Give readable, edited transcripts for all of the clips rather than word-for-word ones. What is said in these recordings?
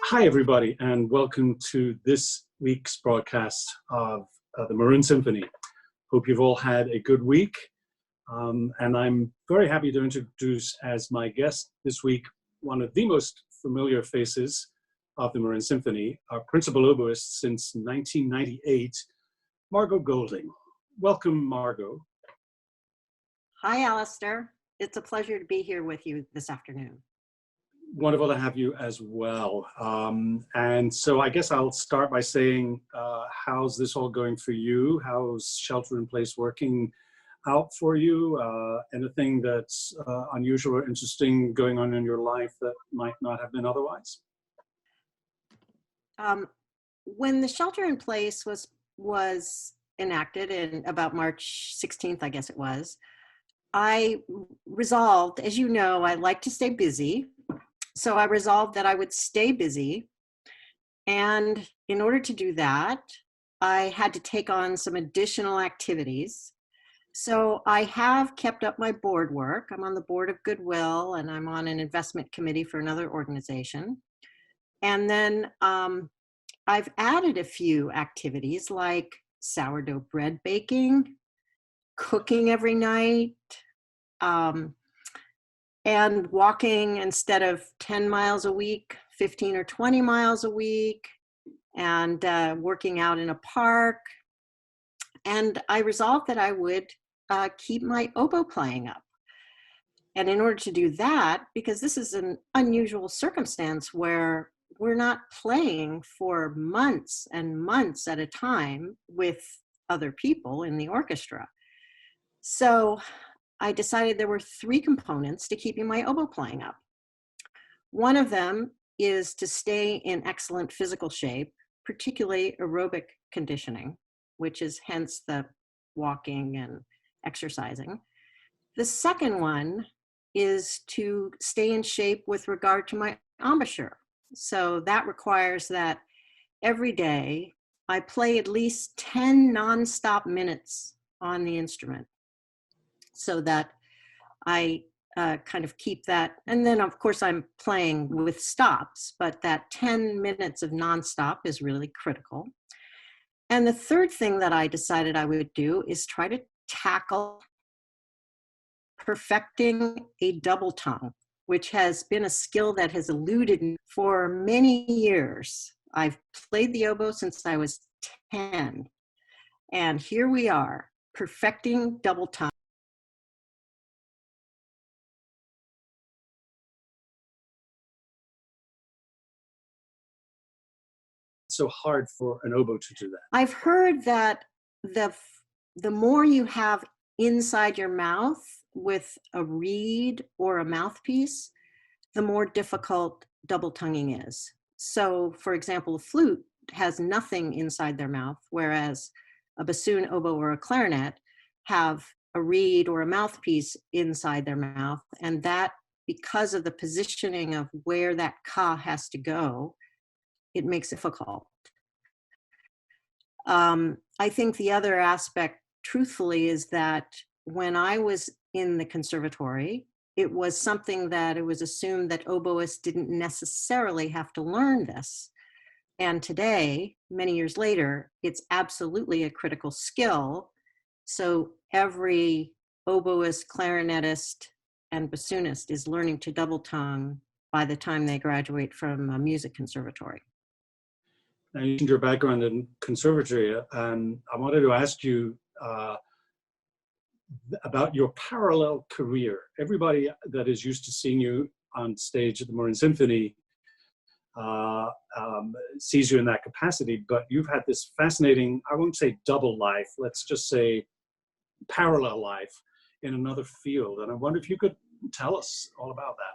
Hi, everybody, and welcome to this week's broadcast of the Marin Symphony. Hope you've all had a good week, and I'm very happy to introduce as my guest this week one of the most familiar faces of the Marin Symphony, our principal oboist since 1998, Margot Golding. Welcome, Margot. Hi, Alasdair. It's a pleasure to be here with you this afternoon. Wonderful to have you as well. And so I guess I'll start by saying, how's this all going for you? How's shelter in place working out for you? Anything that's unusual or interesting going on in your life that might not have been otherwise? When the shelter in place was enacted in about March 16th, I guess it was, I resolved, as you know, I like to stay busy. So I resolved that I would stay busy. And in order to do that, I had to take on some additional activities. So I have kept up my board work. I'm on the board of Goodwill, and I'm on an investment committee for another organization. And then I've added a few activities like sourdough bread baking, cooking every night, and walking instead of 10 miles a week, 15 or 20 miles a week, and working out in a park. And I resolved that I would keep my oboe playing up. And in order to do that, because this is an unusual circumstance where we're not playing for months and months at a time with other people in the orchestra. So I decided there were three components to keeping my oboe playing up. One of them is to stay in excellent physical shape, particularly aerobic conditioning, which is hence the walking and exercising. The second one is to stay in shape with regard to my embouchure. So that requires that every day I play at least 10 nonstop minutes on the instrument, so that I kind of keep that. And then of course I'm playing with stops, but that 10 minutes of nonstop is really critical. And the third thing that I decided I would do is try to tackle perfecting a double tongue, which has been a skill that has eluded me for many years. I've played the oboe since I was 10, and here we are, perfecting double tongue. So hard for an oboe to do that? I've heard that the more you have inside your mouth with a reed or a mouthpiece, the more difficult double tonguing is. So for example, a flute has nothing inside their mouth, whereas a bassoon, oboe, or a clarinet have a reed or a mouthpiece inside their mouth. And that, because of the positioning of where that ka has to go, it makes it difficult. I think the other aspect, truthfully, is that when I was in the conservatory, it was something that it was assumed that oboists didn't necessarily have to learn this. And today, many years later, it's absolutely a critical skill. So every oboist, clarinetist, and bassoonist is learning to double tongue by the time they graduate from a music conservatory. Now, you mentioned your background in conservatory, and I wanted to ask you about your parallel career. Everybody that is used to seeing you on stage at the Marin Symphony sees you in that capacity, but you've had this fascinating, I won't say double life, let's just say parallel life in another field. And I wonder if you could tell us all about that.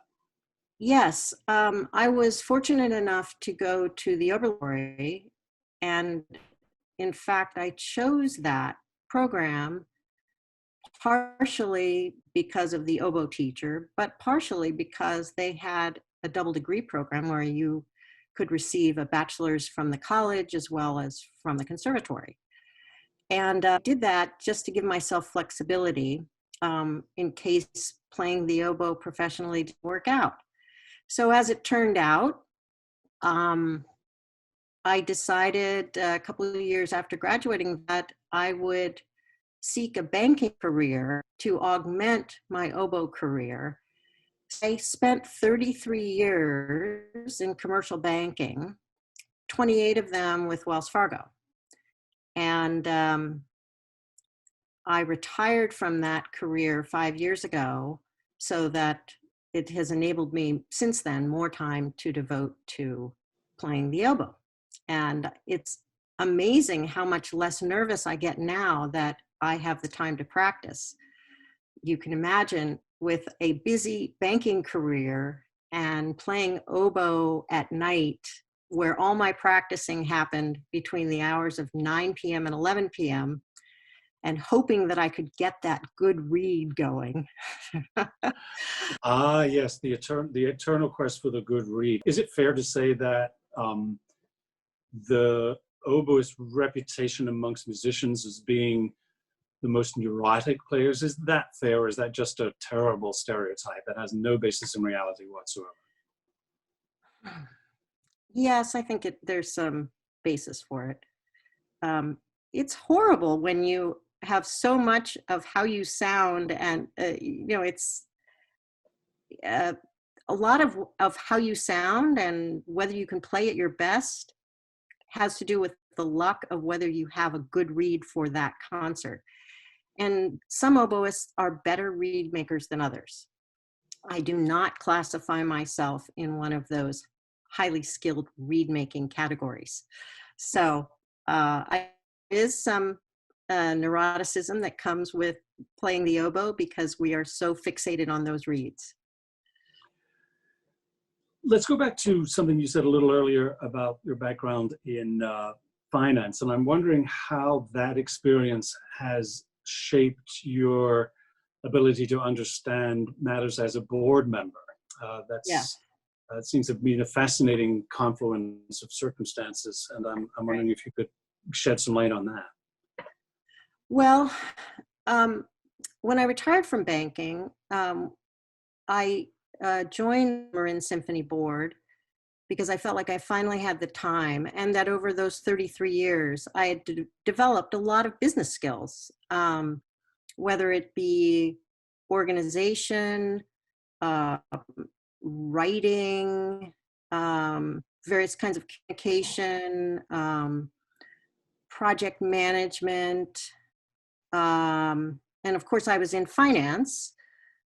Yes, I was fortunate enough to go to the Oboe, and in fact, I chose that program partially because of the oboe teacher, but partially because they had a double degree program where you could receive a bachelor's from the college as well as from the conservatory. And I did that just to give myself flexibility in case playing the oboe professionally didn't work out. So as it turned out, I decided a couple of years after graduating that I would seek a banking career to augment my oboe career. I spent 33 years in commercial banking, 28 of them with Wells Fargo. And I retired from that career 5 years ago, so that it has enabled me since then more time to devote to playing the oboe. And it's amazing how much less nervous I get now that I have the time to practice. You can imagine with a busy banking career and playing oboe at night, where all my practicing happened between the hours of 9 p.m. and 11 p.m., and hoping that I could get that good read going. Ah, yes, the eternal quest for the good read. Is it fair to say that the oboist reputation amongst musicians as being the most neurotic players, is that fair, or is that just a terrible stereotype that has no basis in reality whatsoever? Yes, I think there's some basis for it. It's horrible when you have so much of how you sound, and it's a lot of how you sound and whether you can play at your best has to do with the luck of whether you have a good read for that concert. And some oboists are better reed makers than others. I do not classify myself in one of those highly skilled reed making categories. So there is some neuroticism that comes with playing the oboe because we are so fixated on those reeds. Let's go back to something you said a little earlier about your background in finance. And I'm wondering how that experience has shaped your ability to understand matters as a board member. That seems to be a fascinating confluence of circumstances. And I'm wondering if you could shed some light on that. Well, when I retired from banking, I joined Marin Symphony board because I felt like I finally had the time, and that over those 33 years, I had developed a lot of business skills, whether it be organization, writing, various kinds of communication, project management, and of course I was in finance.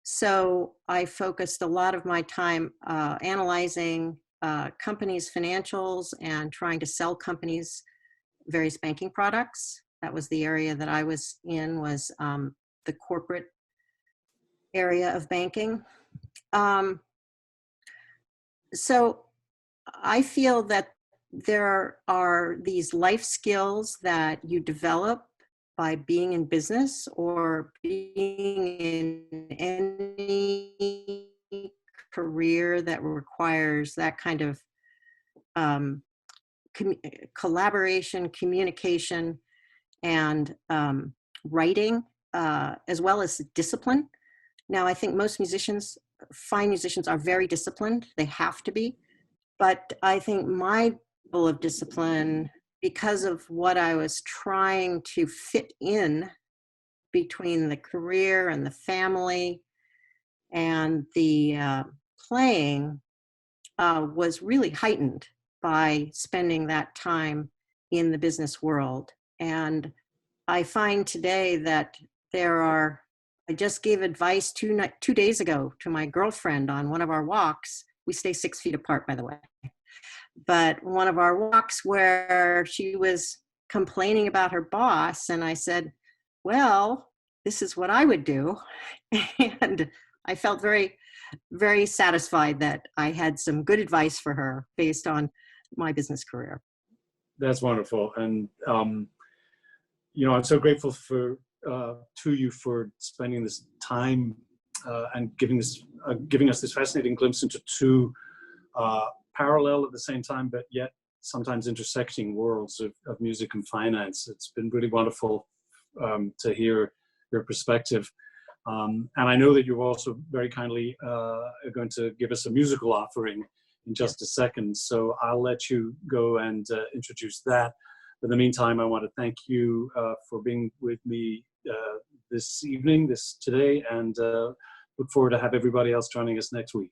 So I focused a lot of my time analyzing companies' financials and trying to sell companies various banking products. That was the area that I was in, was the corporate area of banking. So I feel that there are these life skills that you develop by being in business or being in any career that requires that kind of collaboration, communication, and writing, as well as discipline. Now, I think most musicians, fine musicians, are very disciplined. They have to be. But I think my level of discipline, because of what I was trying to fit in between the career and the family and the playing, was really heightened by spending that time in the business world. And I find today that I just gave advice 2 days ago to my girlfriend on one of our walks. We stay 6 feet apart, by the way. But one of our walks where she was complaining about her boss, and I said, well, this is what I would do. And I felt very, very satisfied that I had some good advice for her based on my business career. That's wonderful. And, I'm so grateful to you for spending this time and giving us this fascinating glimpse into two parallel at the same time, but yet sometimes intersecting worlds of music and finance. It's been really wonderful to hear your perspective. And I know that you're also very kindly going to give us a musical offering in just a second. So I'll let you go and introduce that. In the meantime, I want to thank you for being with me this evening, today, and look forward to have everybody else joining us next week.